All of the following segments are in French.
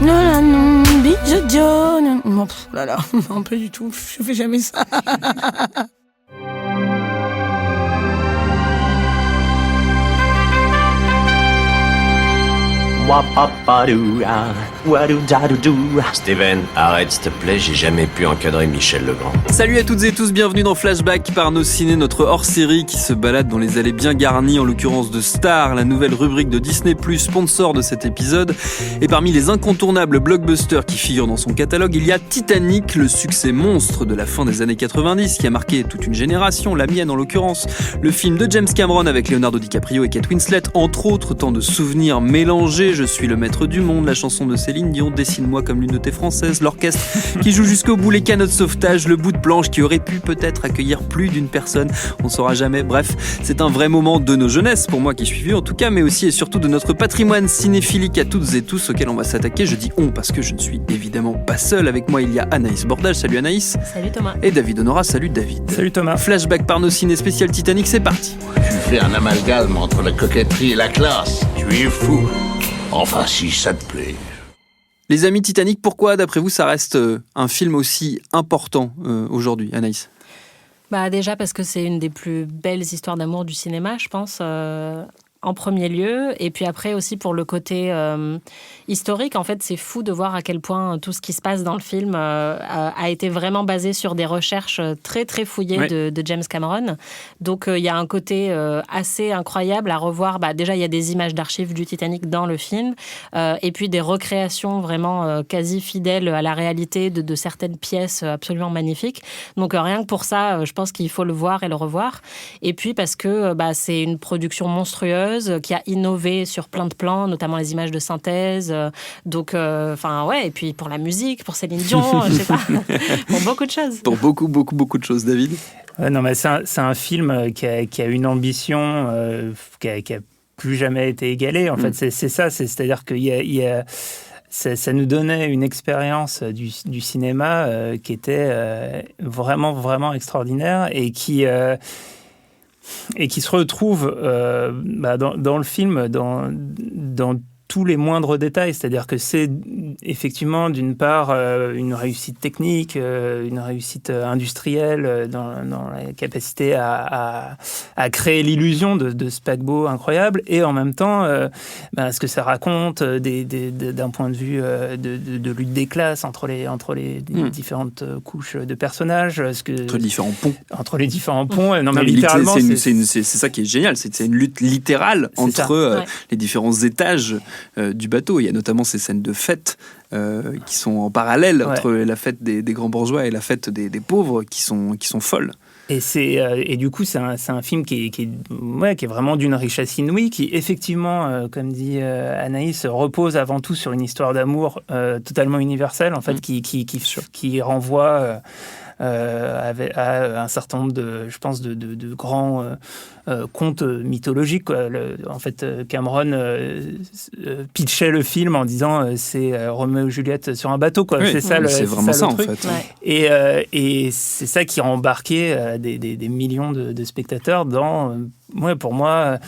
Non, non, bisous, non, là, non, pas du tout, je fais jamais ça. Steven, arrête s'il te plaît, j'ai jamais pu encadrer Michel Legrand. Salut à toutes et tous, bienvenue dans Flashback par nos ciné, notre hors-série qui se balade dans les allées bien garnies, en l'occurrence de Star, la nouvelle rubrique de Disney+, sponsor de cet épisode. Et parmi les incontournables blockbusters qui figurent dans son catalogue, il y a Titanic, le succès monstre de la fin des années 90 qui a marqué toute une génération, la mienne en l'occurrence. Le film de James Cameron avec Leonardo DiCaprio et Kate Winslet, entre autres, tant de souvenirs mélangés. Je suis le maître du monde, la chanson de Céline Dion, Dessine-moi comme l'une de tes françaises, l'orchestre qui joue jusqu'au bout, les canots de sauvetage, le bout de planche qui aurait pu peut-être accueillir plus d'une personne, on saura jamais. Bref, c'est un vrai moment de nos jeunesses, pour moi qui suis vieux en tout cas, mais aussi et surtout de notre patrimoine cinéphilique à toutes et tous auquel on va s'attaquer. Je dis on parce que je ne suis évidemment pas seul. Avec moi il y a Anaïs Bordage, salut Anaïs. Salut Thomas. Et David Honora, salut David. Salut Thomas. Flashback par nos ciné spécial Titanic, c'est parti. Tu fais un amalgame entre la coquetterie et la classe. Tu es fou. Enfin, si ça te plaît. Les amis, Titanic, pourquoi d'après vous ça reste un film aussi important aujourd'hui, Anaïs ? Déjà parce que c'est une des plus belles histoires d'amour du cinéma, je pense, en premier lieu. Et puis après aussi pour le côté historique, en fait, c'est fou de voir à quel point tout ce qui se passe dans le film a été vraiment basé sur des recherches très très fouillées de James Cameron. Donc il y a un côté assez incroyable à revoir. Déjà, il y a des images d'archives du Titanic dans le film, et puis des recréations vraiment quasi fidèles à la réalité de certaines pièces absolument magnifiques. Donc rien que pour ça, je pense qu'il faut le voir et le revoir. Et puis parce que c'est une production monstrueuse qui a innové sur plein de plans, notamment les images de synthèse. Et puis pour la musique, pour Céline Dion, je sais pas, pour beaucoup de choses. Pour beaucoup de choses, David. C'est un film qui a une ambition qui a plus jamais été égalée. En fait, c'est ça. C'est-à-dire ça nous donnait une expérience du cinéma qui était vraiment, vraiment extraordinaire et qui se retrouve dans le film, dans tous les moindres détails. C'est-à-dire que c'est effectivement, d'une part, une réussite technique, une réussite industrielle dans la capacité à créer l'illusion de ce paquebot incroyable, et en même temps, ce que ça raconte d'un point de vue de lutte des classes entre les différentes couches de personnages. Entre les différents ponts. Entre les différents ponts. Non, mais littéralement, c'est ça qui est génial. C'est une lutte littérale entre les différents étages du bateau. Il y a notamment ces scènes de fête qui sont en parallèle entre la fête des grands bourgeois et la fête des pauvres qui sont folles. Et du coup, c'est un film qui est vraiment d'une richesse inouïe, qui effectivement, comme dit Anaïs, repose avant tout sur une histoire d'amour totalement universelle, en fait, qui renvoie à un certain nombre de grands contes mythologiques. En fait, Cameron pitchait le film en disant c'est Roméo et Juliette sur un bateau, quoi. Oui, c'est vraiment ça, en fait. Et c'est ça qui a embarqué des millions de spectateurs dans, pour moi,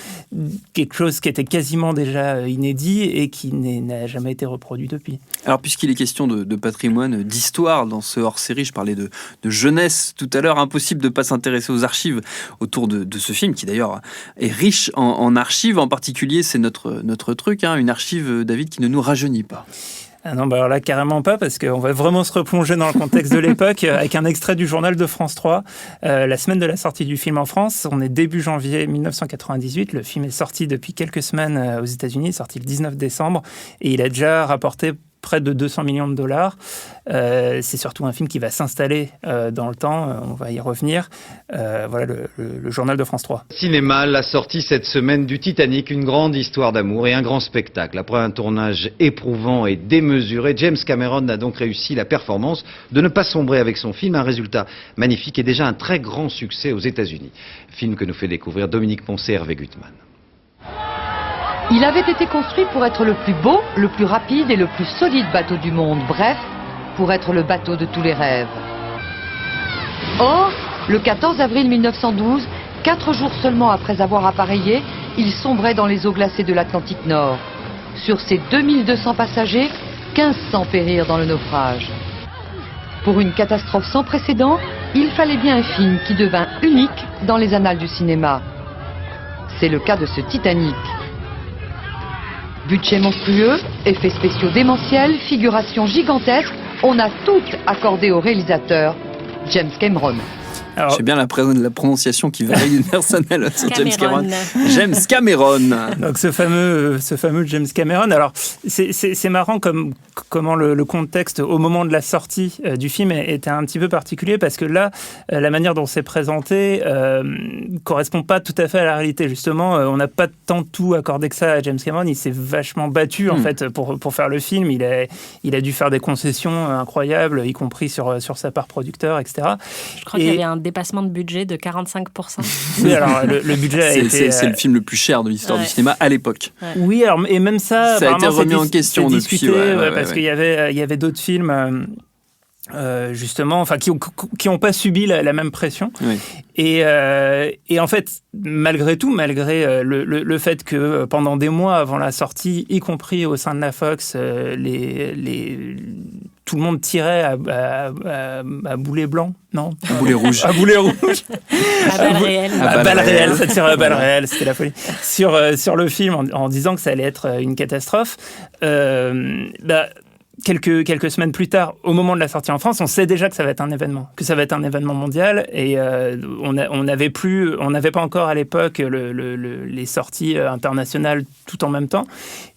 quelque chose qui était quasiment déjà inédit et qui n'a jamais été reproduit depuis. Alors, puisqu'il est question de patrimoine, d'histoire dans ce hors-série, je parlais de jeunesse tout à l'heure, impossible de ne pas s'intéresser aux archives autour de ce film, qui d'ailleurs est riche en archives. En particulier, c'est notre truc, une archive, David, qui ne nous rajeunit pas. Ah non, alors là, carrément pas, parce qu'on va vraiment se replonger dans le contexte de l'époque avec un extrait du journal de France 3. La semaine de la sortie du film en France, on est début janvier 1998. Le film est sorti depuis quelques semaines aux États-Unis, sorti le 19 décembre, et il a déjà rapporté près de 200 millions de dollars. C'est surtout un film qui va s'installer dans le temps, on va y revenir. Voilà le journal de France 3. Cinéma, la sortie cette semaine du Titanic, une grande histoire d'amour et un grand spectacle. Après un tournage éprouvant et démesuré, James Cameron a donc réussi la performance de ne pas sombrer avec son film, un résultat magnifique et déjà un très grand succès aux États-Unis. Film que nous fait découvrir Dominique Poncet et Hervé Gutmann. Il avait été construit pour être le plus beau, le plus rapide et le plus solide bateau du monde. Bref, pour être le bateau de tous les rêves. Or, le 14 avril 1912, 4 jours seulement après avoir appareillé, il sombrait dans les eaux glacées de l'Atlantique Nord. Sur ses 2200 passagers, 1500 périrent dans le naufrage. Pour une catastrophe sans précédent, il fallait bien un film qui devint unique dans les annales du cinéma. C'est le cas de ce Titanic. Budget monstrueux, effets spéciaux démentiels, figuration gigantesque, on a tout accordé au réalisateur James Cameron. Alors, J'ai bien la prononciation qui varie d'une personne à l'autre sur James Cameron. Cameron. James Cameron. donc ce fameux James Cameron. Alors c'est marrant comment le contexte au moment de la sortie du film était un petit peu particulier parce que là la manière dont c'est présenté correspond pas tout à fait à la réalité. Justement, on n'a pas tant tout accordé que ça à James Cameron. Il s'est vachement battu en fait pour faire le film. Il a dû faire des concessions incroyables, y compris sur sa part producteur, etc. Je crois qu'il y avait un dépassement de budget de 45%. Oui, alors le budget a été... C'est le film le plus cher de l'histoire du cinéma à l'époque. Oui, alors, et même ça a été remis en question depuis. Discuté, parce qu'il y avait d'autres films... justement, enfin, qui ont pas subi la même pression. Oui. Et en fait, malgré tout, malgré le fait que pendant des mois avant la sortie, y compris au sein de la Fox, tout le monde tirait à boulet blanc, non ? À boulet rouge. À boulet rouge. À balles réelles. À balles réelles, ça tirait à balles réelles, c'était la folie. Sur le film, en disant que ça allait être une catastrophe, quelques semaines plus tard, au moment de la sortie en France, on sait déjà que ça va être un événement mondial, et on n'avait pas encore à l'époque les sorties internationales tout en même temps,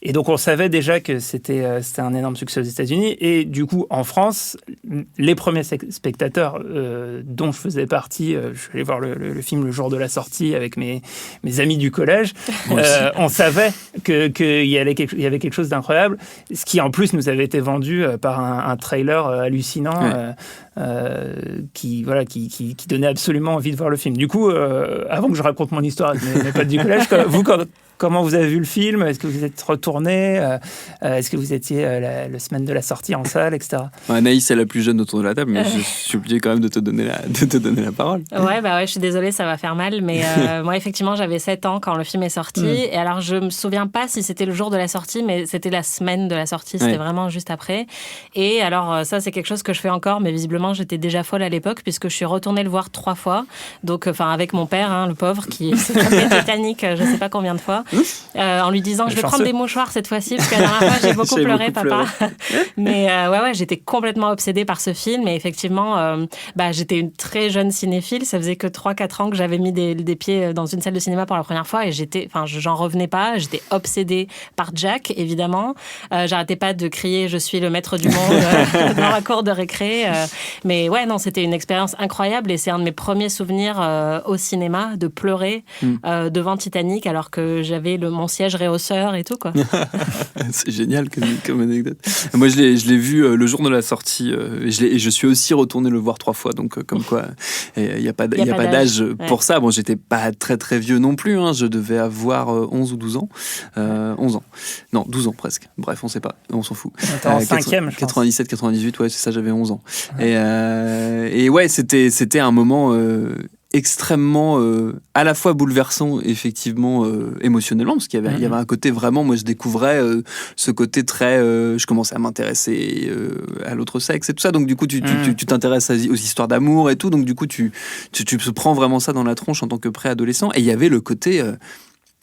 et donc on savait déjà que c'était un énorme succès aux États-Unis, et du coup en France, les premiers spectateurs dont je faisais partie, je suis allé voir le film le jour de la sortie avec mes amis du collège, on savait qu'il y avait quelque chose d'incroyable, ce qui en plus nous avait été vendu par un trailer hallucinant qui donnait absolument envie de voir le film. Du coup, avant que je raconte mon histoire avec mes potes du collège, comment vous avez vu le film ? Est-ce que vous êtes retourné ? Est-ce que vous étiez la semaine de la sortie en salle, etc. Anaïs est la plus jeune autour de la table, mais je suis obligé quand même de te donner la parole. Ouais, je suis désolée, ça va faire mal, mais moi, effectivement, j'avais 7 ans quand le film est sorti, et alors je me souviens pas si c'était le jour de la sortie, mais c'était la semaine de la sortie, c'était vraiment juste après. Et alors, ça, c'est quelque chose que je fais encore, mais visiblement, j'étais déjà folle à l'époque, puisque je suis retournée le voir 3 fois, donc, avec mon père, le pauvre, qui s'est tapé Titanic, je sais pas combien de fois, en lui disant, je vais prendre des mouchoirs cette fois-ci, parce que la dernière fois, j'ai beaucoup pleuré, papa. Mais j'étais complètement obsédée par ce film, et effectivement, j'étais une très jeune cinéphile, ça faisait que 3-4 ans que j'avais mis des pieds dans une salle de cinéma pour la première fois, et j'en revenais pas, j'étais obsédée par Jack, évidemment, j'arrêtais pas de crier, je suis le maître du monde dans la cour de récré, mais ouais, non, c'était une expérience incroyable, et c'est un de mes premiers souvenirs au cinéma, de pleurer devant Titanic, alors que j'avais mon siège réhausseur et tout, quoi. C'est génial comme anecdote. Moi, je l'ai vu le jour de la sortie, et je suis aussi retourné le voir 3 fois, donc comme quoi, il n'y a pas d'âge pour ça. Bon, j'étais pas très très vieux non plus, je devais avoir 11 ou 12 ans. 11 ans. Non, 12 ans presque. Bref, on sait pas, on s'en fout. T'es en 5e, je pense. 97, 98, ouais, c'est ça, j'avais 11 ans. Et ouais, c'était un moment extrêmement à la fois bouleversant, effectivement, émotionnellement, parce qu'il y avait un côté vraiment, moi je découvrais ce côté très, je commençais à m'intéresser à l'autre sexe et tout ça, donc du coup tu t'intéresses aux histoires d'amour et tout, donc du coup tu prends vraiment ça dans la tronche en tant que préadolescent, et il y avait le côté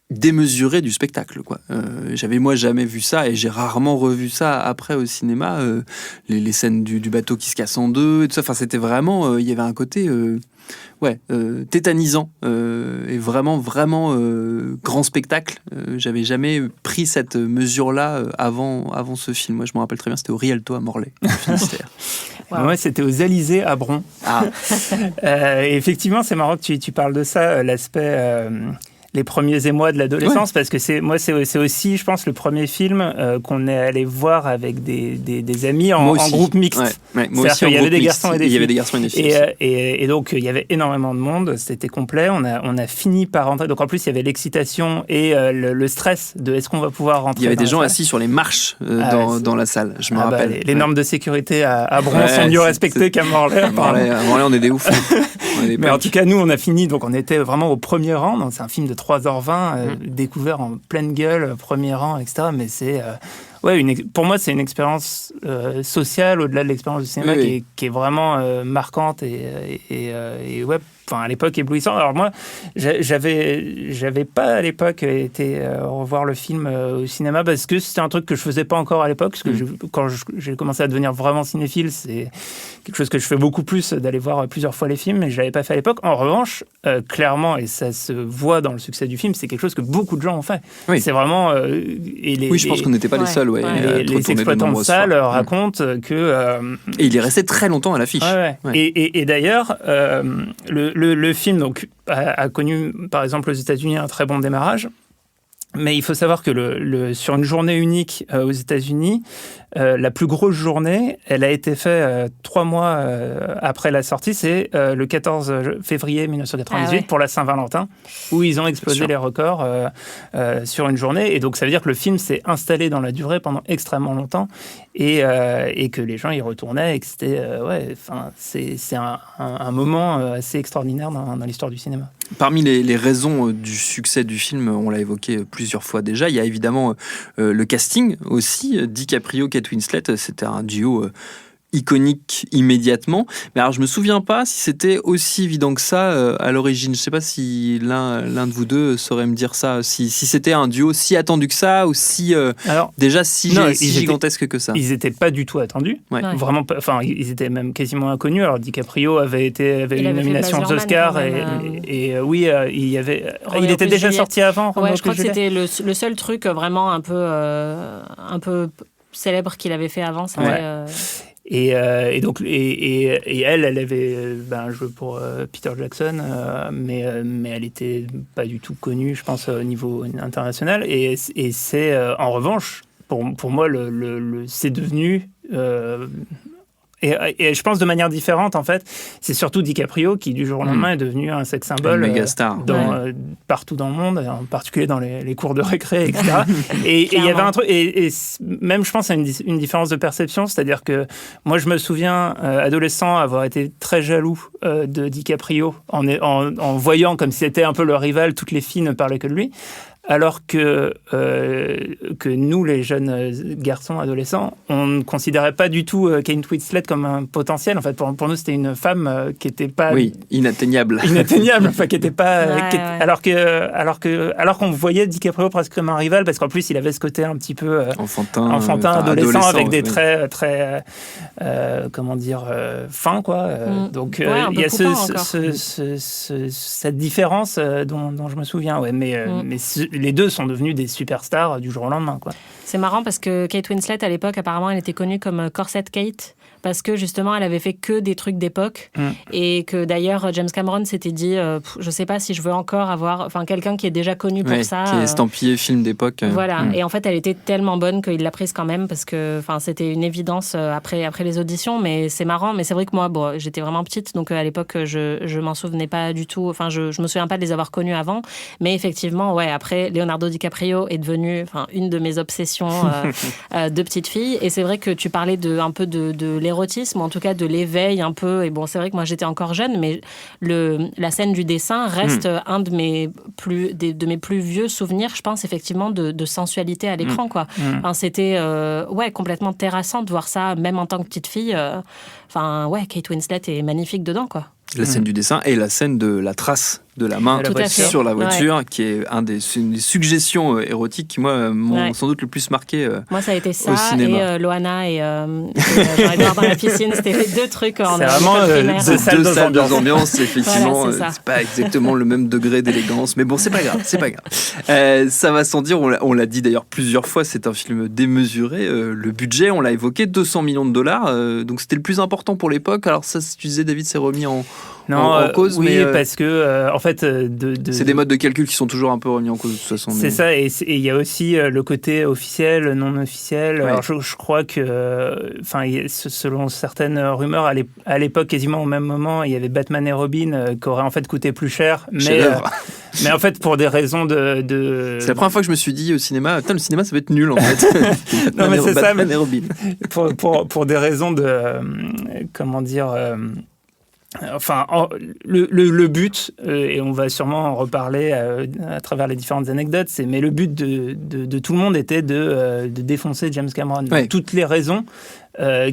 démesuré du spectacle, quoi. J'avais moi jamais vu ça, et j'ai rarement revu ça après au cinéma, les scènes du bateau qui se casse en deux et tout ça, enfin c'était vraiment, il y avait un côté tétanisant, et vraiment grand spectacle. J'avais jamais pris cette mesure-là avant ce film. Moi je me rappelle très bien, c'était au Rialto à Morlaix, au Finistère. Wow. Moi, c'était aux Alizés à Bron. Et effectivement, c'est marrant que tu parles de ça, l'aspect les premiers émois de l'adolescence, parce que c'est aussi, je pense, le premier film qu'on est allé voir avec des amis en groupe mixte. Ouais, moi aussi, il y avait des garçons et des filles. Il y avait des garçons et des filles. Et donc, il y avait énormément de monde, c'était complet. On a fini par rentrer. Donc, en plus, il y avait l'excitation et le stress de est-ce qu'on va pouvoir rentrer. Il y avait des gens assis sur les marches dans la salle, je me rappelle. Les normes de sécurité à Bron sont mieux respectées qu'à Morlaix. À Morlaix, on est des oufs. Mais en tout cas, nous, on a fini, donc on était vraiment au premier rang. Donc, c'est un film de 3h20, découvert en pleine gueule, premier rang, etc. Mais c'est... pour moi, c'est une expérience sociale, au-delà de l'expérience du cinéma, qui est vraiment marquante et ouais, enfin, à l'époque, éblouissant. Alors moi, j'avais pas à l'époque été revoir le film au cinéma parce que c'était un truc que je faisais pas encore à l'époque. Parce que quand j'ai commencé à devenir vraiment cinéphile, c'est quelque chose que je fais beaucoup plus, d'aller voir plusieurs fois les films, mais je l'avais pas fait à l'époque. En revanche, clairement, et ça se voit dans le succès du film, c'est quelque chose que beaucoup de gens ont fait. Oui. C'est vraiment... je pense qu'on n'était pas les seuls. Les exploitants de salles racontent que... Et il est resté très longtemps à l'affiche. Et d'ailleurs, le film donc, a connu, par exemple, aux États-Unis, un très bon démarrage. Mais il faut savoir que sur une journée unique aux États-Unis, la plus grosse journée, elle a été faite 3 mois après la sortie. C'est le 14 février 1998 pour la Saint-Valentin, où ils ont explosé les records sur une journée. Et donc, ça veut dire que le film s'est installé dans la durée pendant extrêmement longtemps et que les gens y retournaient et que c'était... c'est un moment assez extraordinaire dans l'histoire du cinéma. Parmi les raisons du succès du film, on l'a évoqué plusieurs fois déjà, il y a évidemment le casting aussi. DiCaprio, Kate Winslet, c'était un duo iconique immédiatement. Mais alors, je me souviens pas si c'était aussi évident que ça à l'origine. Je sais pas si l'un de vous deux saurait me dire ça, si c'était un duo si attendu que ça, ou si gigantesque que ça. Ils étaient pas du tout attendus. Vraiment pas, enfin, ils étaient même quasiment inconnus. Alors, DiCaprio avait une nomination aux Oscars il était déjà sorti avant. Je crois que c'était le seul truc vraiment un peu célèbre qu'il avait fait avant. Et elle avait joué pour Peter Jackson, mais elle était pas du tout connue, je pense, au niveau international. Et c'est en revanche, pour moi, c'est devenu et je pense de manière différente, en fait, c'est surtout DiCaprio qui, du jour au lendemain, est devenu un sex symbole partout dans le monde, en particulier dans les cours de récré, etc. Et il y avait un truc, et même, je pense, à une différence de perception, c'est-à-dire que moi, je me souviens, adolescent, avoir été très jaloux de DiCaprio, en voyant comme si c'était un peu le rival, toutes les filles ne parlaient que de lui. Alors que nous, les jeunes garçons, adolescents, on ne considérait pas du tout Kate Winslet comme un potentiel. En fait, pour nous, c'était une femme qui n'était pas... Oui, inatteignable. Enfin, qui n'était pas... Alors qu'on voyait DiCaprio presque comme un rival, parce qu'en plus, il avait ce côté un petit peu enfantin, adolescent, avec des traits très... fins, quoi. Donc, il y a cette différence dont je me souviens, mais les deux sont devenus des superstars du jour au lendemain, quoi. C'est marrant parce que Kate Winslet, à l'époque, apparemment, elle était connue comme Corset Kate, parce que justement, elle avait fait que des trucs d'époque, et que d'ailleurs, James Cameron s'était dit, je sais pas si je veux encore avoir quelqu'un qui est déjà connu pour ça. Qui est estampillé film d'époque. Voilà, et en fait, elle était tellement bonne qu'il l'a prise quand même, parce que c'était une évidence après les auditions, mais c'est marrant, mais c'est vrai que moi, j'étais vraiment petite, donc à l'époque, je m'en souvenais pas du tout, je me souviens pas de les avoir connus avant, mais effectivement, après, Leonardo DiCaprio est devenu une de mes obsessions de petite fille, et c'est vrai que tu parlais un peu de l'érotisme, ou en tout cas de l'éveil un peu, et bon, c'est vrai que moi j'étais encore jeune, mais la scène du dessin reste un de mes plus vieux souvenirs, je pense, effectivement, de sensualité à l'écran, quoi. C'était complètement terrassant de voir ça, même en tant que petite fille. Kate Winslet est magnifique dedans, quoi. La scène du dessin et la scène de la trace de la main sur la voiture, qui est une des suggestions érotiques qui, moi, m'ont sans doute le plus marqué moi, ça a été ça, au cinéma. et Loana et Jean-Edouard dans la piscine, c'était les deux trucs en c'est vraiment deux salles d'ambiance, effectivement. Voilà, c'est pas exactement le même degré d'élégance, mais bon, c'est pas grave. Ça va sans dire, on l'a dit d'ailleurs plusieurs fois, c'est un film démesuré. Le budget, on l'a évoqué, $200 millions, donc c'était le plus important pour l'époque. Alors ça, tu disais, David, c'est remis en cause, oui, parce que en fait, c'est des modes de calcul qui sont toujours un peu remis en cause de toute façon. C'est ça, et il y a aussi le côté officiel, non officiel. Ouais. Alors je crois que, selon certaines rumeurs, à l'époque, quasiment au même moment, il y avait Batman et Robin qui auraient en fait coûté plus cher, mais en fait pour des raisons de... C'est la première fois que je me suis dit au cinéma, le cinéma ça va être nul en fait. Non mais c'est Batman et Robin. Pour des raisons de, Enfin, le but, et on va sûrement en reparler à travers les différentes anecdotes, mais le but de tout le monde était de défoncer James Cameron. Ouais. Toutes les raisons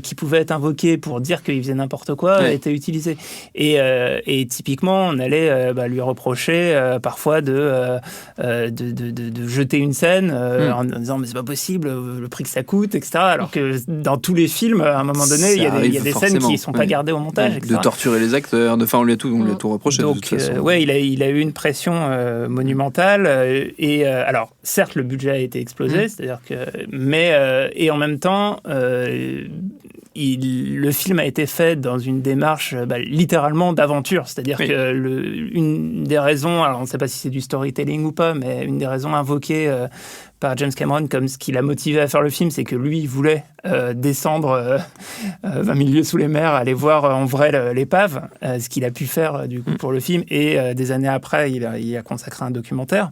qui pouvaient être invoquées pour dire qu'il faisait n'importe quoi étaient utilisées. Et typiquement, on allait lui reprocher parfois de jeter une scène en disant mais c'est pas possible, le prix que ça coûte, etc. Alors que dans tous les films, à un moment donné, il y a des scènes qui ne sont pas gardées au montage, etc. De torturer les acteurs, on lui a tout reproché. Donc, de toute façon. il a eu une pression monumentale. Alors, certes, le budget a été explosé, c'est-à-dire que, et en même temps, le film a été fait dans une démarche littéralement d'aventure. C'est-à-dire que une des raisons, alors on ne sait pas si c'est du storytelling ou pas, mais une des raisons invoquées par James Cameron comme ce qui l'a motivé à faire le film, c'est que lui, il voulait descendre 20 000 lieues sous les mers, aller voir en vrai l'épave, ce qu'il a pu faire du coup pour le film. Et des années après, il a consacré un documentaire.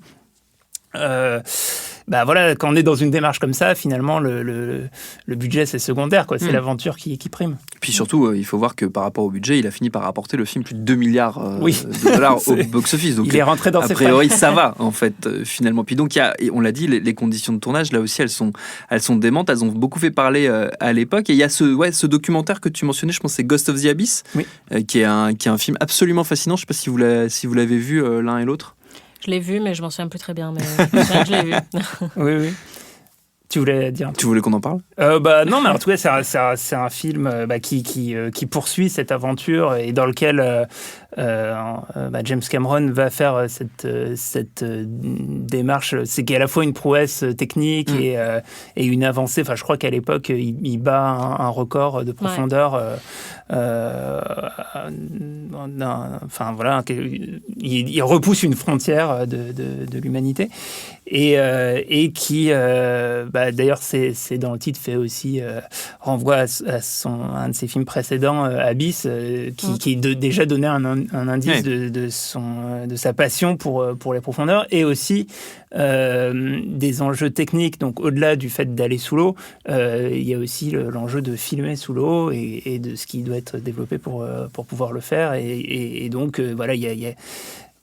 Voilà, quand on est dans une démarche comme ça, finalement, le budget, c'est secondaire, quoi. C'est l'aventure qui prime. Puis surtout, il faut voir que par rapport au budget, il a fini par rapporter le film plus de 2 milliards de dollars au box-office. Donc, il est rentré dans ses frais. A priori, ça va, en fait, finalement. Puis donc, on l'a dit, les conditions de tournage, là aussi, elles sont démentes. Elles ont beaucoup fait parler à l'époque. Et il y a ce documentaire que tu mentionnais, je pense que c'est Ghost of the Abyss, qui est un film absolument fascinant. Je ne sais pas si vous l'avez vu l'un et l'autre. Je l'ai vu, mais je m'en souviens plus très bien. Mais je l'ai vu. Oui. Tu voulais dire? Tu voulais qu'on en parle? Non, mais en tout cas, c'est un film qui poursuit cette aventure et dans lequel James Cameron va faire cette démarche. C'est qu'il y a à la fois une prouesse technique et une avancée. Enfin, je crois qu'à l'époque, il bat un record de profondeur. Il repousse une frontière de l'humanité et qui, d'ailleurs, c'est dans le titre, fait aussi renvoie à un de ses films précédents, Abyss, qui déjà donnait un indice de sa passion pour les profondeurs et aussi des enjeux techniques. Donc, au-delà du fait d'aller sous l'eau, il y a aussi l'enjeu de filmer sous l'eau et de ce qui doit être développé pour pouvoir le faire. Et donc, il y a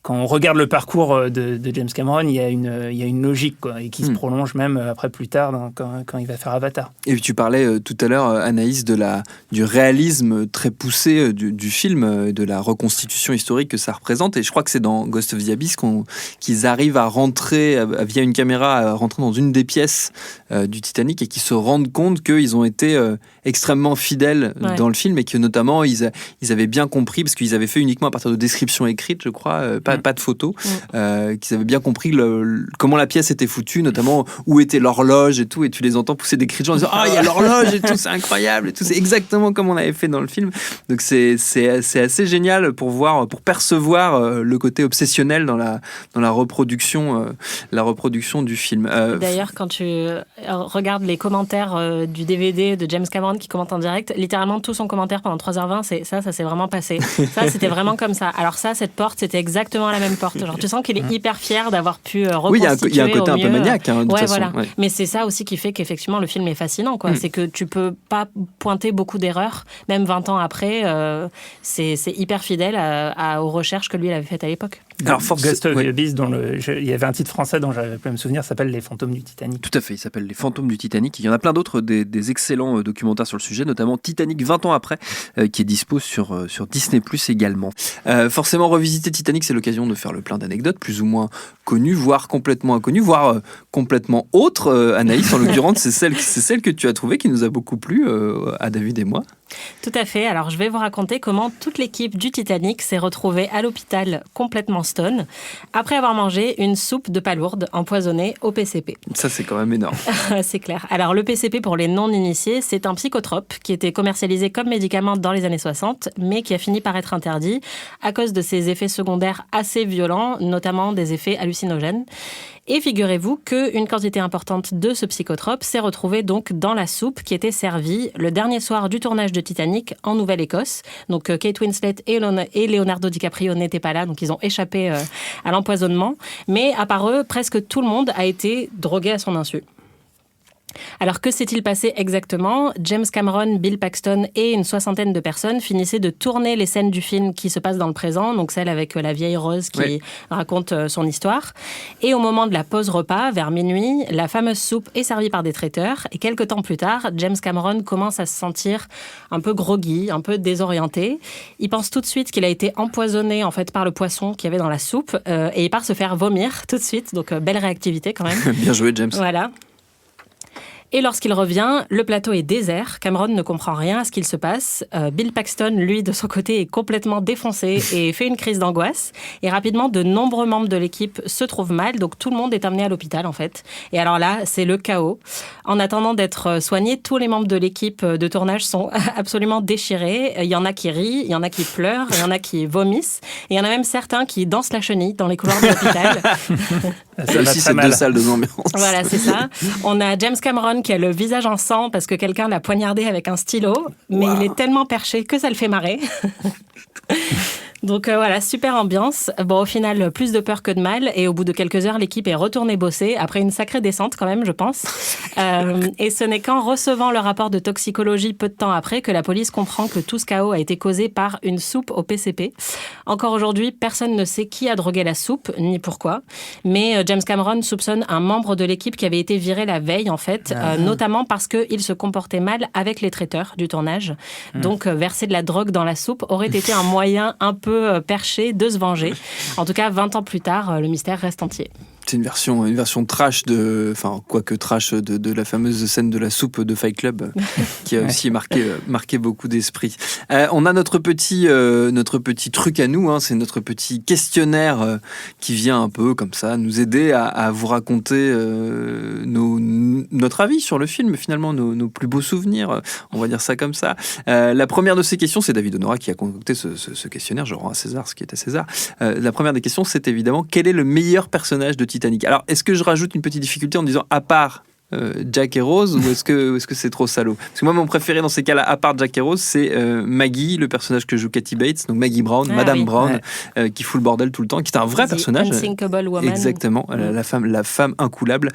quand on regarde le parcours de James Cameron, il y a une logique, quoi, et qui se prolonge même après plus tard quand il va faire Avatar. Et tu parlais tout à l'heure, Anaïs, du réalisme très poussé du film, de la reconstitution historique que ça représente. Et je crois que c'est dans Ghost of the Abyss qu'ils arrivent à rentrer, via une caméra, à rentrer dans une des pièces du Titanic et qu'ils se rendent compte qu'ils ont été extrêmement fidèles dans le film et que notamment ils avaient bien compris, parce qu'ils avaient fait uniquement à partir de descriptions écrites, je crois, pas de photos, qu'ils avaient bien compris comment la pièce était foutue, notamment où était l'horloge et tout, et tu les entends pousser des cris de gens en disant « Ah, il y a l'horloge et tout, c'est incroyable !» et tout, c'est exactement comme on avait fait dans le film. Donc c'est assez génial pour percevoir le côté obsessionnel dans la reproduction du film. D'ailleurs, quand tu regardes les commentaires du DVD de James Cameron qui commente en direct, littéralement tout son commentaire pendant 3h20, ça s'est vraiment passé. Ça, c'était vraiment comme ça. Alors cette porte, c'était exactement la même porte. Genre, tu sens qu'il est hyper fier d'avoir pu reconstituer. Oui, il y a un côté un peu maniaque, de toute façon. Voilà. Ouais. Mais c'est ça aussi qui fait qu'effectivement, le film est fascinant, quoi. C'est que tu peux pas pointer beaucoup d'erreurs, même 20 ans après. C'est hyper fidèle aux recherches que lui, il avait faites à l'époque. Alors, Ghost of the Abyss, il y avait un titre français dont j'avais pu me souvenir, s'appelle Les Fantômes du Titanic. Tout à fait, il s'appelle Les Fantômes du Titanic. Il y en a plein d'autres, des excellents documentaires sur le sujet, notamment Titanic 20 ans après, qui est dispo sur Disney+ également. Forcément, revisiter Titanic, c'est l'occasion de faire le plein d'anecdotes, plus ou moins connues, voire complètement inconnues, voire complètement autres. Anaïs, en l'occurrence, c'est celle que tu as trouvée qui nous a beaucoup plu à David et moi. Tout à fait. Alors, je vais vous raconter comment toute l'équipe du Titanic s'est retrouvée à l'hôpital complètement stone après avoir mangé une soupe de palourde empoisonnée au PCP. Ça, c'est quand même énorme. C'est clair. Alors, le PCP, pour les non-initiés, c'est un psychotrope qui était commercialisé comme médicament dans les années 60, mais qui a fini par être interdit à cause de ses effets secondaires assez violents, notamment des effets hallucinogènes. Et figurez-vous qu'une quantité importante de ce psychotrope s'est retrouvée donc dans la soupe qui était servie le dernier soir du tournage de Titanic en Nouvelle-Écosse. Donc Kate Winslet et Leonardo DiCaprio n'étaient pas là, donc ils ont échappé à l'empoisonnement. Mais à part eux, presque tout le monde a été drogué à son insu. Alors, que s'est-il passé exactement ? James Cameron, Bill Paxton et une soixantaine de personnes finissaient de tourner les scènes du film qui se passent dans le présent, donc celle avec la vieille Rose qui raconte son histoire. Et au moment de la pause repas, vers minuit, la fameuse soupe est servie par des traiteurs. Et quelques temps plus tard, James Cameron commence à se sentir un peu groggy, un peu désorienté. Il pense tout de suite qu'il a été empoisonné en fait par le poisson qu'il y avait dans la soupe et il part se faire vomir tout de suite. Donc, belle réactivité quand même. Bien joué, James. Voilà. Et lorsqu'il revient, le plateau est désert. Cameron ne comprend rien à ce qu'il se passe. Bill Paxton, lui, de son côté, est complètement défoncé et fait une crise d'angoisse. Et rapidement, de nombreux membres de l'équipe se trouvent mal. Donc, tout le monde est amené à l'hôpital, en fait. Et alors là, c'est le chaos. En attendant d'être soignés, tous les membres de l'équipe de tournage sont absolument déchirés. Il y en a qui rient, il y en a qui pleurent, il y en a qui vomissent. Et il y en a même certains qui dansent la chenille dans les couloirs de l'hôpital. Ça aussi, c'est deux salles de ambiance. Voilà, c'est ça. On a James Cameron qui a le visage en sang parce que quelqu'un l'a poignardé avec un stylo, mais il est tellement perché que ça le fait marrer. Donc voilà, super ambiance. Bon, au final, plus de peur que de mal. Et au bout de quelques heures, l'équipe est retournée bosser, après une sacrée descente quand même, je pense. Et ce n'est qu'en recevant le rapport de toxicologie peu de temps après que la police comprend que tout ce chaos a été causé par une soupe au PCP. Encore aujourd'hui, personne ne sait qui a drogué la soupe, ni pourquoi. Mais James Cameron soupçonne un membre de l'équipe qui avait été viré la veille, en fait, notamment parce qu'il se comportait mal avec les traiteurs du tournage. Donc, verser de la drogue dans la soupe aurait été un moyen un peu perché de se venger. En tout cas, 20 ans plus tard, le mystère reste entier. C'est une version trash quoique trash de la fameuse scène de la soupe de Fight Club qui a aussi marqué beaucoup d'esprits. On a notre petit truc à nous, hein, c'est notre petit questionnaire qui vient un peu comme ça nous aider à vous raconter notre avis sur le film, finalement nos plus beaux souvenirs, on va dire ça comme ça. La première de ces questions, c'est David Honora qui a concocté ce questionnaire, je rends à César ce qui est à César. La première des questions, c'est évidemment quel est le meilleur personnage de Titanic. Alors, est-ce que je rajoute une petite difficulté en disant à part Jack et Rose, ou est-ce que c'est trop salaud ? Parce que moi, mon préféré dans ces cas-là, à part Jack et Rose, c'est Maggie, le personnage que joue Kathy Bates, donc Maggie Brown, Madame Brown, qui fout le bordel tout le temps, qui est un vrai personnage. Unsinkable Woman. Exactement, la femme incoulable,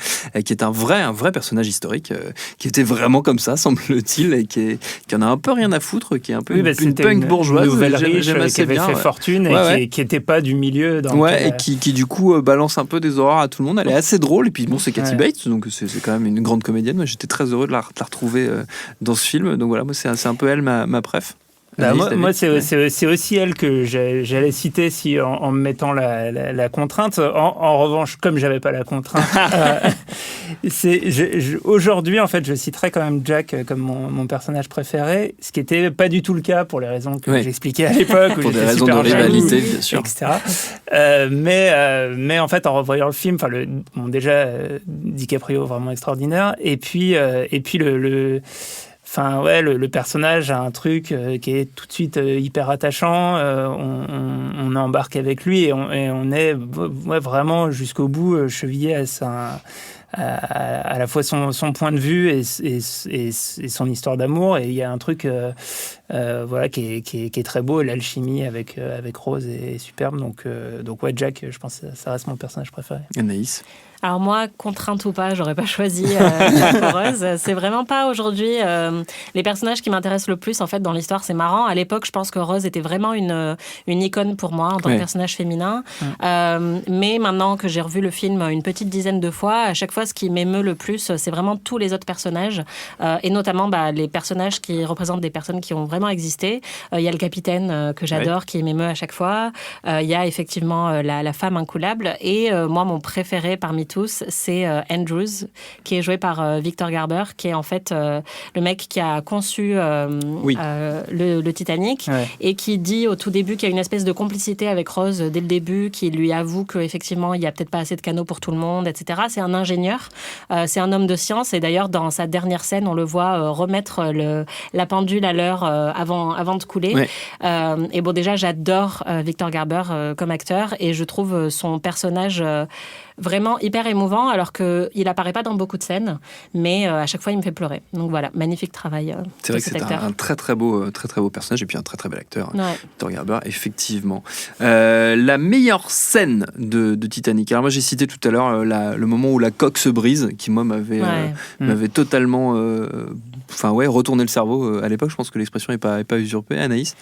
qui est un vrai personnage historique, qui était vraiment comme ça, semble-t-il, et qui en a un peu rien à foutre, qui est un peu une punk bourgeoise. Une nouvelle riche qui avait fait fortune et qui n'était pas du milieu. Et qui du coup balance un peu des horreurs à tout le monde. Elle est assez drôle, et puis bon, c'est Kathy Bates, donc c'est quand même une grande comédienne. Moi, j'étais très heureux de la retrouver dans ce film. Donc voilà, moi, c'est un peu elle ma préf. Moi, c'est aussi elle que j'allais citer en me mettant la contrainte. En revanche, comme j'avais pas la contrainte, aujourd'hui, en fait, je citerais quand même Jack comme mon personnage préféré, ce qui était pas du tout le cas pour les raisons que j'expliquais à l'époque, pour des raisons de rivalité, bien sûr, etc. Mais en fait, en revoyant le film, déjà DiCaprio vraiment extraordinaire, et puis le personnage a un truc qui est tout de suite hyper attachant. On embarque avec lui et on est vraiment jusqu'au bout chevillé à la fois son point de vue et son histoire d'amour. Et il y a un truc qui est très beau. L'alchimie avec Rose est superbe. Donc Jack, je pense que ça reste mon personnage préféré. Anaïs. Alors moi, contrainte ou pas, j'aurais pas choisi Jack Rose. C'est vraiment pas aujourd'hui les personnages qui m'intéressent le plus en fait dans l'histoire. C'est marrant. À l'époque, je pense que Rose était vraiment une icône pour moi en tant que personnage féminin. Mais maintenant que j'ai revu le film une petite dizaine de fois, à chaque fois, ce qui m'émeut le plus, c'est vraiment tous les autres personnages et notamment les personnages qui représentent des personnes qui ont vraiment existé. Il y a le capitaine que j'adore, qui m'émeut à chaque fois. Il y a effectivement la femme incoulable et moi, mon préféré parmi tous, c'est Andrews, qui est joué par Victor Garber, qui est en fait le mec qui a conçu le Titanic et qui dit au tout début qu'il y a une espèce de complicité avec Rose dès le début, qui lui avoue qu'effectivement, il n'y a peut-être pas assez de canaux pour tout le monde, etc. C'est un ingénieur, c'est un homme de science et d'ailleurs, dans sa dernière scène, on le voit remettre la pendule à l'heure avant de couler. Ouais. Et bon, déjà, j'adore Victor Garber comme acteur et je trouve son personnage vraiment hyper émouvant, alors qu'il apparaît pas dans beaucoup de scènes, mais à chaque fois, il me fait pleurer. Donc voilà, magnifique travail. C'est vrai que c'est un très très beau personnage et puis un très très bel acteur. Ouais. Victor Garber, effectivement. La meilleure scène de Titanic. Alors moi, j'ai cité tout à l'heure le moment où la coque se brise, qui moi m'avait totalement, retourné le cerveau à l'époque. Je pense que l'expression n'est pas usurpée. Anaïs?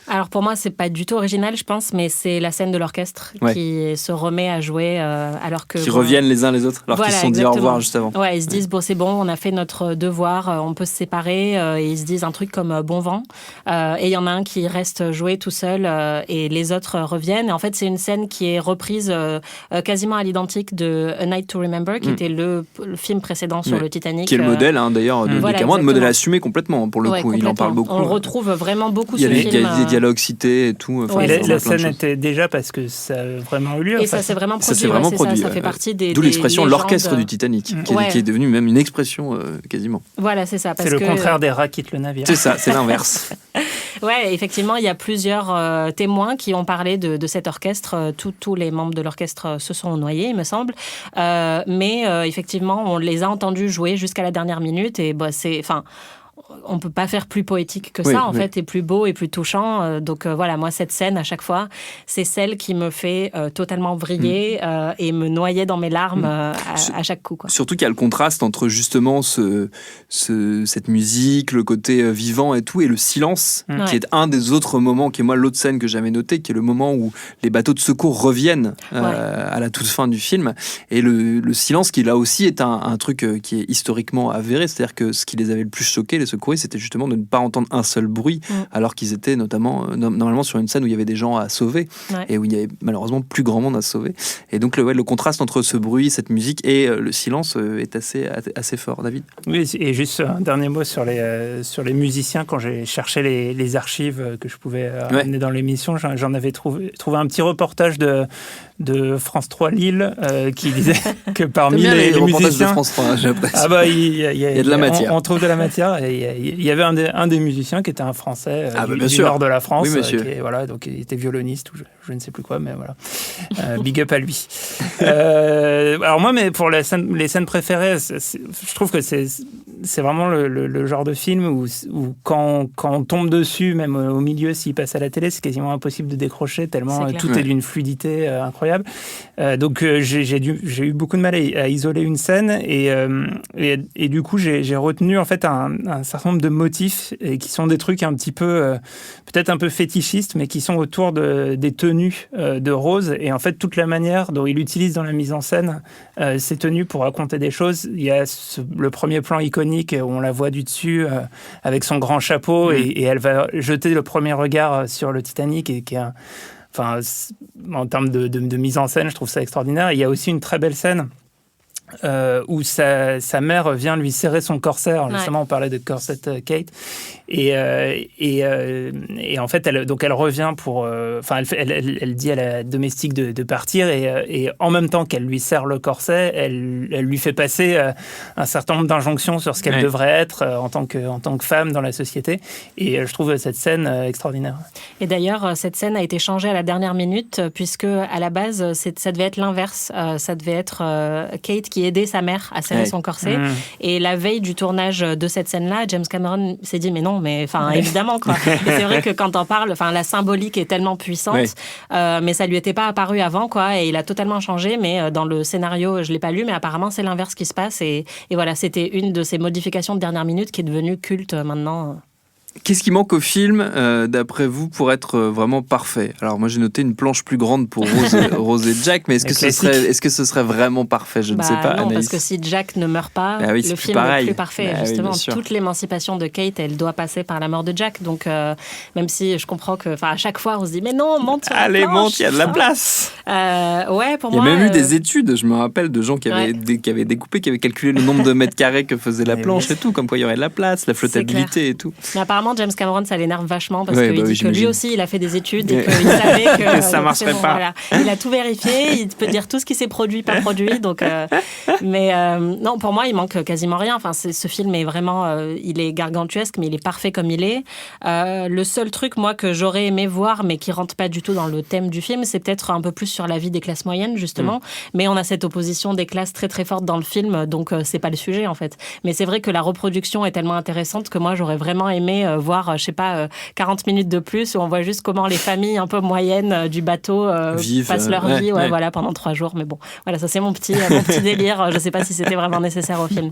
Alors pour moi, c'est pas du tout original, je pense, mais c'est la scène de l'orchestre qui se remet à jouer alors que... Qui reviennent les uns les autres, alors qu'ils se sont dit au revoir juste avant. Ouais, ils se disent, bon, c'est bon, on a fait notre devoir, on peut se séparer, et ils se disent un truc comme bon vent. Et il y en a un qui reste jouer tout seul, et les autres reviennent. Et en fait, c'est une scène qui est reprise quasiment à l'identique de A Night to Remember, qui était le film précédent sur le Titanic. Qui est le modèle, d'ailleurs, de Cameron, le modèle assumé complètement, pour le coup. Il en parle beaucoup. On le retrouve vraiment beaucoup, ce film. Il y a des dialogues cités et tout. La scène était déjà parce que ça a vraiment eu lieu. Et ça s'est vraiment produit. Ça fait partie des d'où l'expression légendes. l'orchestre du Titanic, qui est devenue même une expression quasiment. Voilà, c'est ça. C'est le contraire des rats quittent le navire. C'est ça, c'est l'inverse. Ouais, effectivement, il y a plusieurs témoins qui ont parlé de cet orchestre. Tous les membres de l'orchestre se sont noyés, il me semble. Mais effectivement, on les a entendus jouer jusqu'à la dernière minute. Et on peut pas faire plus poétique que ça, en fait, et plus beau et plus touchant. Donc voilà, moi, cette scène, à chaque fois, c'est celle qui me fait totalement vriller et me noyer dans mes larmes à chaque coup, quoi. Surtout qu'il y a le contraste entre justement cette musique, le côté vivant et tout, et le silence, qui est un des autres moments, qui est moi l'autre scène que j'avais notée, qui est le moment où les bateaux de secours reviennent à la toute fin du film. Et le silence, qui là aussi est un truc qui est historiquement avéré, c'est-à-dire que ce qui les avait le plus choqués, les secouris, c'était justement de ne pas entendre un seul bruit, alors qu'ils étaient normalement sur une scène où il y avait des gens à sauver, et où il y avait malheureusement plus grand monde à sauver. Et donc le contraste entre ce bruit, cette musique et le silence est assez fort. David? Oui, et juste un dernier mot sur les musiciens. Quand j'ai cherché les archives que je pouvais amener dans l'émission, j'en avais trouvé un petit reportage de France 3 Lille qui disait que parmi les musiciens de France 3, il y a de la matière. On trouve de la matière. Et il y avait un des musiciens qui était un Français du nord de la France, donc il était violoniste ou je ne sais plus quoi, mais voilà, big up à lui. Alors moi, mais pour les scènes préférées, je trouve que c'est vraiment le genre de film où quand on tombe dessus, même au milieu, s'il passe à la télé, c'est quasiment impossible de décrocher, tellement tout est d'une fluidité incroyable. Donc j'ai eu beaucoup de mal à isoler une scène et du coup j'ai retenu en fait un certain nombre de motifs et qui sont des trucs un petit peu peut-être un peu fétichistes, mais qui sont autour des tenues de Rose, et en fait toute la manière dont il utilise dans la mise en scène ces tenues pour raconter des choses. Il y a le premier plan iconique où on la voit du dessus avec son grand chapeau et elle va jeter le premier regard sur le Titanic, et qui est en termes de mise en scène, je trouve ça extraordinaire. Et il y a aussi une très belle scène où sa mère vient lui serrer son corset. Alors justement, on parlait de corset Kate. Et en fait, elle revient pour... elle dit à la domestique de partir, et en même temps qu'elle lui serre le corset, elle lui fait passer un certain nombre d'injonctions sur ce qu'elle devrait être en tant que femme dans la société. Et je trouve cette scène extraordinaire. Et d'ailleurs, cette scène a été changée à la dernière minute, puisque à la base, ça devait être l'inverse. Ça devait être Kate qui aidait sa mère à serrer son corset. Et la veille du tournage de cette scène-là, James Cameron s'est dit, mais non, évidemment, quoi. Et c'est vrai que quand on parle, la symbolique est tellement puissante, mais ça lui était pas apparu avant, quoi. Et il a totalement changé, mais dans le scénario, je l'ai pas lu, mais apparemment c'est l'inverse qui se passe. Et voilà, c'était une de ces modifications de dernière minute qui est devenue culte maintenant. Qu'est-ce qui manque au film, d'après vous, pour être vraiment parfait? Alors moi j'ai noté une planche plus grande pour Rose et Jack, mais est-ce que ce serait vraiment parfait? Je ne sais pas. Non, Anaïs. parce que si Jack ne meurt pas, le film n'est plus parfait. Justement, toute l'émancipation de Kate, elle doit passer par la mort de Jack. Donc même si je comprends que, à chaque fois on se dit mais non, monte sur la planche. Allez, monte, il y a de la place. Pour moi. Il y a même eu des études, je me rappelle, de gens qui avaient découpé, qui avaient calculé le nombre de mètres carrés que faisait la planche et tout, comme quoi il y aurait de la place, la flottabilité et tout. Mais apparemment apparemment, James Cameron, ça l'énerve vachement parce Ouais, qu'il bah oui, dit que lui j'imagine. aussi, il a fait des études et qu'il savait que Que ça donc, marcherait c'est pas. Voilà. Il a tout vérifié, il peut dire tout ce qui s'est produit, pas produit. Donc, mais non, pour moi, il manque quasiment rien. Enfin, ce film est vraiment, il est gargantuesque, mais il est parfait comme il est. Le seul truc, moi, que j'aurais aimé voir, mais qui rentre pas du tout dans le thème du film, c'est peut-être un peu plus sur la vie des classes moyennes, justement. Mais on a cette opposition des classes très très forte dans le film, donc c'est pas le sujet en fait. Mais c'est vrai que la reproduction est tellement intéressante que moi j'aurais vraiment aimé voir, je sais pas, 40 minutes de plus où on voit juste comment les familles un peu moyennes du bateau passent leur vie voilà, pendant 3 jours. Mais bon, voilà, ça c'est mon petit délire. Je sais pas si c'était vraiment nécessaire au film.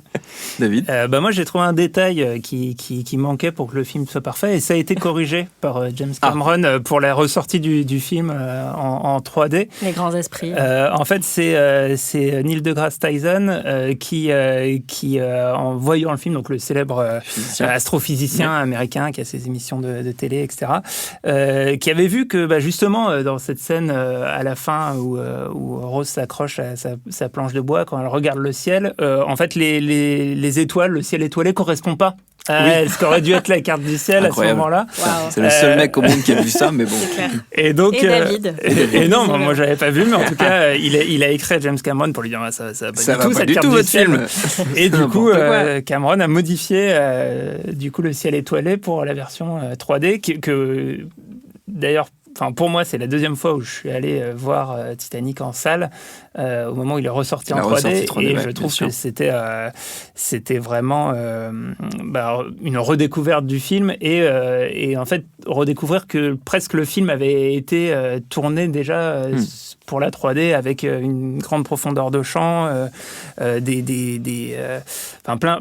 David? Moi, j'ai trouvé un détail qui manquait pour que le film soit parfait, et ça a été corrigé par James Cameron pour la ressortie du film en 3D. Les grands esprits. En fait, c'est Neil deGrasse Tyson qui en voyant le film, donc le célèbre astrophysicien américain qui a ses émissions de télé, etc., qui avait vu que justement dans cette scène à la fin où Rose s'accroche à sa planche de bois quand elle regarde le ciel, en fait les étoiles, le ciel étoilé correspond pas à ce qu'aurait dû être la carte du ciel. Incroyable. À ce moment-là. Wow. C'est le seul mec au monde qui a vu ça, mais bon. C'est clair. Et donc, Et David. Et non, moi j'avais pas vu, mais en tout cas, il a écrit à James Cameron pour lui dire ça va pas du tout votre film. Et du coup, N'importe quoi. Cameron a modifié du coup le ciel étoilé pour la version 3D que d'ailleurs. Enfin, pour moi, c'est la deuxième fois où je suis allé voir Titanic en salle, au moment où il est ressorti en 3D, et je trouve que c'était vraiment une redécouverte du film, et en fait, redécouvrir que presque le film avait été tourné déjà pour la 3D avec une grande profondeur de champ,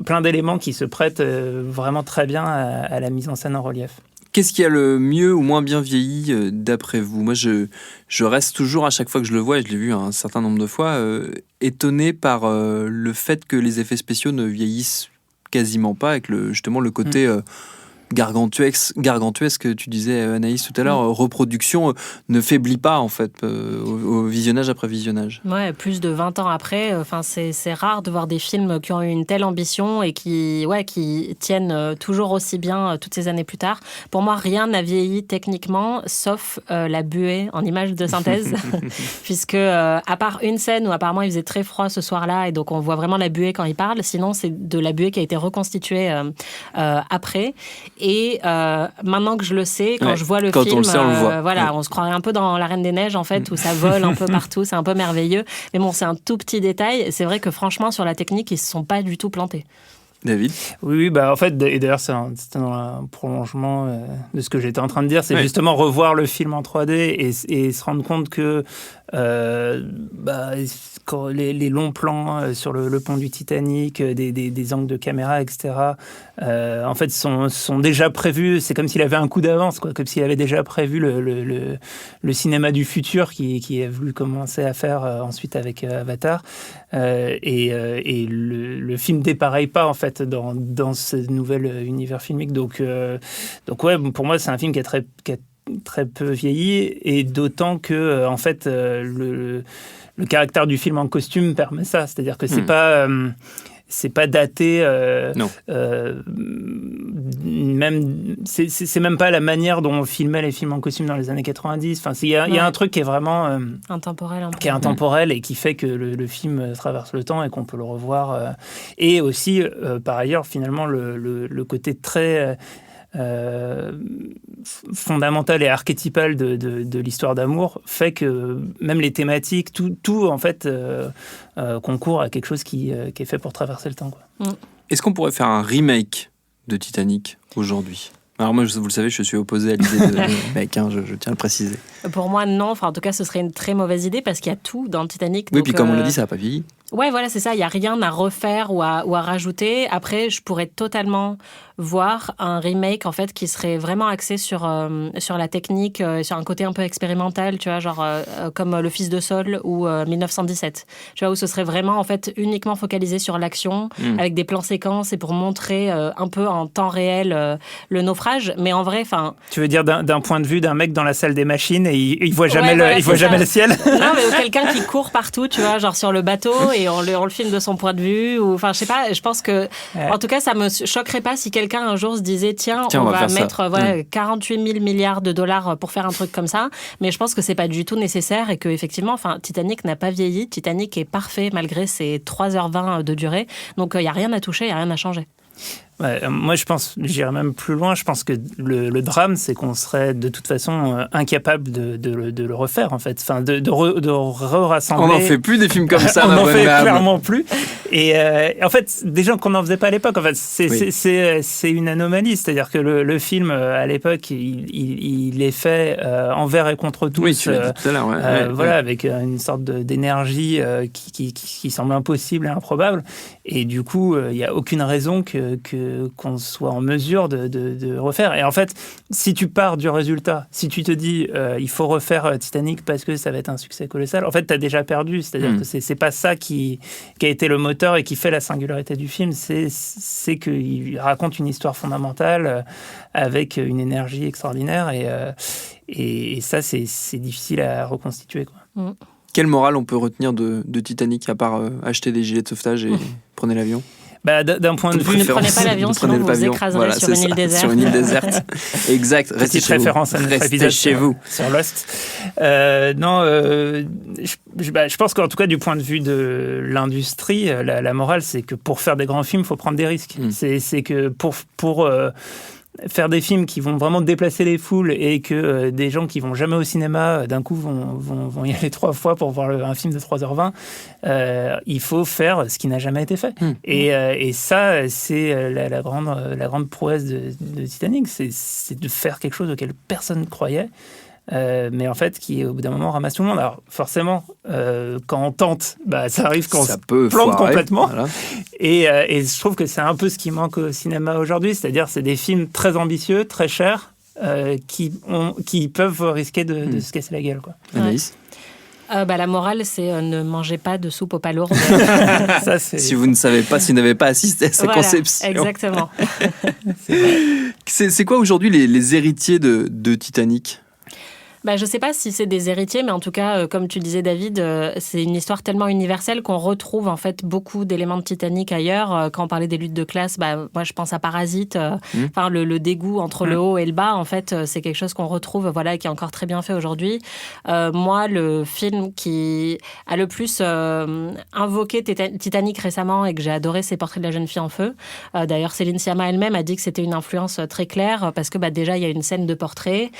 plein d'éléments qui se prêtent vraiment très bien à la mise en scène en relief. Qu'est-ce qui a le mieux ou moins bien vieilli d'après vous? Moi, je reste toujours, à chaque fois que je le vois, et je l'ai vu un certain nombre de fois, étonné par le fait que les effets spéciaux ne vieillissent quasiment pas, avec justement le côté gargantuesque, tu disais Anaïs tout à l'heure, reproduction ne faiblit pas en fait au visionnage après visionnage. Ouais, plus de 20 ans après, c'est rare de voir des films qui ont eu une telle ambition et qui tiennent toujours aussi bien toutes ces années plus tard. Pour moi, rien n'a vieilli techniquement, sauf la buée en image de synthèse, puisque à part une scène où apparemment il faisait très froid ce soir-là, et donc on voit vraiment la buée quand il parle, sinon c'est de la buée qui a été reconstituée après. Et maintenant que je le sais, quand je vois le film, on le sait, on le voit. On se croirait un peu dans La Reine des Neiges, en fait, où ça vole un peu partout, c'est un peu merveilleux. Mais bon, c'est un tout petit détail. C'est vrai que franchement, sur la technique, ils ne se sont pas du tout plantés. David? Oui, en fait, et d'ailleurs, c'était dans un prolongement de ce que j'étais en train de dire, c'est justement revoir le film en 3D et se rendre compte que les longs plans sur le pont du Titanic, des angles de caméra, etc., en fait, sont déjà prévus. C'est comme s'il avait un coup d'avance, comme s'il avait déjà prévu le cinéma du futur qui a voulu commencer à faire ensuite avec Avatar. Et le film dépareille pas, en fait, dans ce nouvel univers filmique. Donc pour moi, c'est un film qui a très peu vieilli, et d'autant que en fait le caractère du film en costume permet ça, c'est-à-dire que c'est pas daté, même c'est même pas la manière dont on filmait les films en costume dans les années 90. Enfin, il y a un truc qui est vraiment intemporel et qui fait que le film traverse le temps et qu'on peut le revoir. Et aussi, par ailleurs, finalement, le côté très fondamental et archétypal de l'histoire d'amour fait que même les thématiques, tout en fait concourt à quelque chose qui est fait pour traverser le temps, quoi. Est-ce qu'on pourrait faire un remake de Titanic aujourd'hui? Alors moi, vous le savez, je suis opposé à l'idée de remake, je tiens à le préciser. Pour moi, non. En tout cas, ce serait une très mauvaise idée parce qu'il y a tout dans le Titanic. Oui, puis comme on l'a dit, ça n'a pas vieilli. Ouais, voilà, c'est ça. Il n'y a rien à refaire ou à rajouter. Après, je pourrais totalement voir un remake, en fait, qui serait vraiment axé sur la technique, sur un côté un peu expérimental, tu vois, genre comme Le Fils de Sol ou 1917. Tu vois, où ce serait vraiment, en fait, uniquement focalisé sur l'action, avec des plans séquences et pour montrer un peu en temps réel le naufrage. Mais en vrai, enfin... Tu veux dire d'un point de vue d'un mec dans la salle des machines et il voit jamais, le ciel? Non, mais quelqu'un qui court partout, tu vois, genre sur le bateau et on le filme de son point de vue. Enfin, je sais pas, je pense que, en tout cas, ça me choquerait pas si quelqu'un un jour se disait tiens on va mettre 48 000 milliards de dollars pour faire un truc comme ça. Mais je pense que c'est pas du tout nécessaire et que, effectivement, Titanic n'a pas vieilli. Titanic est parfait malgré ses 3h20 de durée. Donc, il n'y a rien à toucher, il n'y a rien à changer. Ouais, moi, j'irais même plus loin. Je pense que le drame, c'est qu'on serait de toute façon incapable de le refaire, en fait. Enfin, de rassembler. On n'en fait plus des films comme ça. On n'en fait clairement plus. Et en fait, des gens qu'on n'en faisait pas à l'époque, en fait, c'est une anomalie. C'est-à-dire que le film, à l'époque, il est fait envers et contre tous. Oui, tu l'as dit tout à l'heure. Voilà, avec une sorte d'énergie qui semble impossible et improbable. Et du coup, il n'y a aucune raison qu'on soit en mesure de refaire. Et en fait, si tu pars du résultat, si tu te dis il faut refaire Titanic parce que ça va être un succès colossal, en fait, tu as déjà perdu. C'est-à-dire que c'est pas ça qui a été le moteur et qui fait la singularité du film. C'est qu'il raconte une histoire fondamentale avec une énergie extraordinaire. Et ça, c'est difficile à reconstituer, quoi. Quelle morale on peut retenir de Titanic, à part acheter des gilets de sauvetage et prenez l'avion? D'un point de vue, ne prenez pas l'avion, sinon vous vous écraserez sur une île déserte. Sur une île déserte. Exact. Petite référence à notre épisode chez vous sur Lost. Je pense qu'en tout cas, du point de vue de l'industrie, la morale, c'est que pour faire des grands films, il faut prendre des risques. C'est que pour faire des films qui vont vraiment déplacer les foules et que des gens qui vont jamais au cinéma d'un coup vont y aller 3 fois pour voir un film de 3h20, il faut faire ce qui n'a jamais été fait. Et ça, c'est la grande prouesse de Titanic, c'est de faire quelque chose auquel personne ne croyait. Mais en fait, qui au bout d'un moment ramasse tout le monde. Alors forcément, quand on tente, ça arrive qu'on se plante complètement. Voilà. Et je trouve que c'est un peu ce qui manque au cinéma aujourd'hui, c'est-à-dire c'est des films très ambitieux, très chers, qui peuvent risquer de se casser la gueule, quoi. Anaïs. La morale, c'est ne mangez pas de soupe aux palourdes. Ça, si vous ne savez pas, si vous n'avez pas assisté à ces conceptions. Exactement. C'est quoi aujourd'hui les héritiers de Titanic ? Je ne sais pas si c'est des héritiers, mais en tout cas, comme tu disais, David, c'est une histoire tellement universelle qu'on retrouve en fait beaucoup d'éléments de Titanic ailleurs. Quand on parlait des luttes de classe, moi je pense à Parasite. Le dégoût entre le haut et le bas, en fait, c'est quelque chose qu'on retrouve, qui est encore très bien fait aujourd'hui. Moi, le film qui a le plus invoqué Titanic récemment et que j'ai adoré, c'est Portrait de la jeune fille en feu. D'ailleurs, Céline Sciamma elle-même a dit que c'était une influence très claire parce que déjà il y a une scène de portrait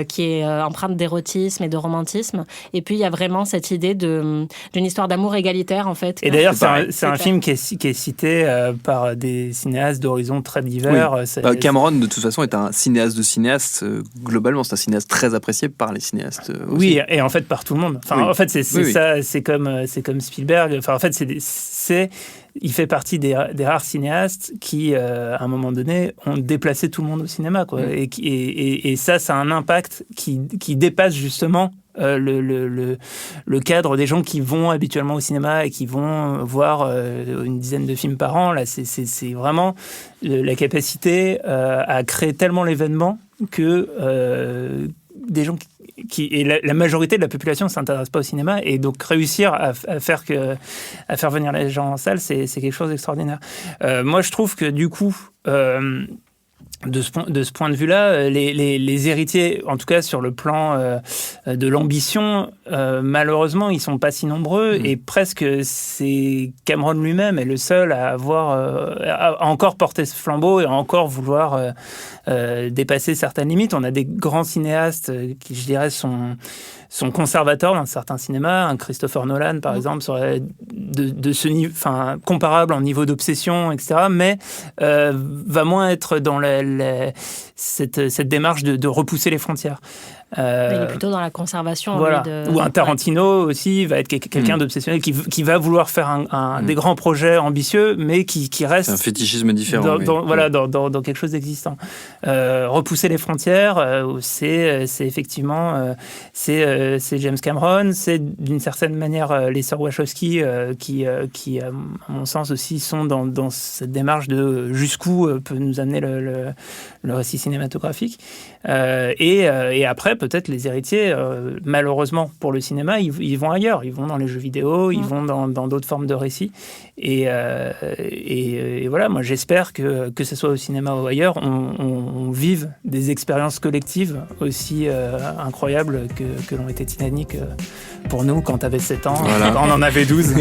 qui est empreinte d'érotisme et de romantisme. Et puis, il y a vraiment cette idée d'une histoire d'amour égalitaire, en fait. Et d'ailleurs, c'est un film qui est cité par des cinéastes d'horizons très divers. Oui. Cameron, de toute façon, est un cinéaste de cinéastes. Globalement, c'est un cinéaste très apprécié par les cinéastes aussi. Oui, et en fait, par tout le monde. En fait, c'est comme Spielberg. En fait, il fait partie des rares cinéastes qui, à un moment donné, ont déplacé tout le monde au cinéma, quoi. Et ça a un impact qui dépasse justement le cadre des gens qui vont habituellement au cinéma et qui vont voir une dizaine de films par an. Là, c'est vraiment la capacité à créer tellement l'événement que des gens et la majorité de la population ne s'intéresse pas au cinéma, et donc réussir à faire venir les gens en salle, c'est quelque chose d'extraordinaire. Moi, je trouve que du coup, de ce point de vue-là, les héritiers, en tout cas sur le plan de l'ambition, malheureusement, ils sont pas si nombreux, et presque c'est Cameron lui-même est le seul à avoir encore porté ce flambeau et à encore vouloir dépasser certaines limites. On a des grands cinéastes qui, je dirais, sont conservateurs dans certains cinémas. Un Christopher Nolan, par exemple, serait de ce niveau, comparable en niveau d'obsession, etc., mais va moins être dans cette démarche de repousser les frontières. Il est plutôt dans la conservation. Voilà. Ou un Tarantino aussi va être quelqu'un d'obsessionnel qui va vouloir faire des grands projets ambitieux, mais qui reste... C'est un fétichisme différent. Dans quelque chose d'existant. Repousser les frontières, c'est effectivement... c'est James Cameron, c'est d'une certaine manière les sœurs Wachowski qui, à mon sens aussi, sont dans cette démarche de jusqu'où peut nous amener le récit cinématographique. Et après, après, peut-être les héritiers, malheureusement pour le cinéma, ils vont ailleurs. Ils vont dans les jeux vidéo, ils vont dans d'autres formes de récits. Et voilà, moi j'espère que ce soit au cinéma ou ailleurs, on vive des expériences collectives aussi incroyables que l'ont été Titanic pour nous quand t'avais 7 ans, quand on en avait 12.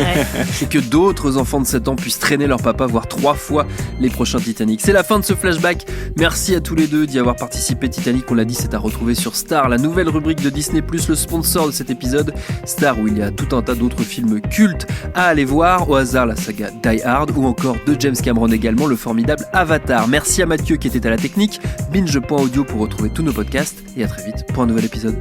Et que d'autres enfants de 7 ans puissent traîner leur papa voir 3 fois les prochains Titanic. C'est la fin de ce flashback. Merci à tous les deux d'y avoir participé. Titanic, on l'a dit, c'est à retrouver sur Star, la nouvelle rubrique de Disney+, le sponsor de cet épisode. Star, où il y a tout un tas d'autres films cultes à aller voir. Au hasard, la saga Die Hard, ou encore de James Cameron également, le formidable Avatar. Merci à Mathieu qui était à la technique. Binge.audio pour retrouver tous nos podcasts. Et à très vite pour un nouvel épisode.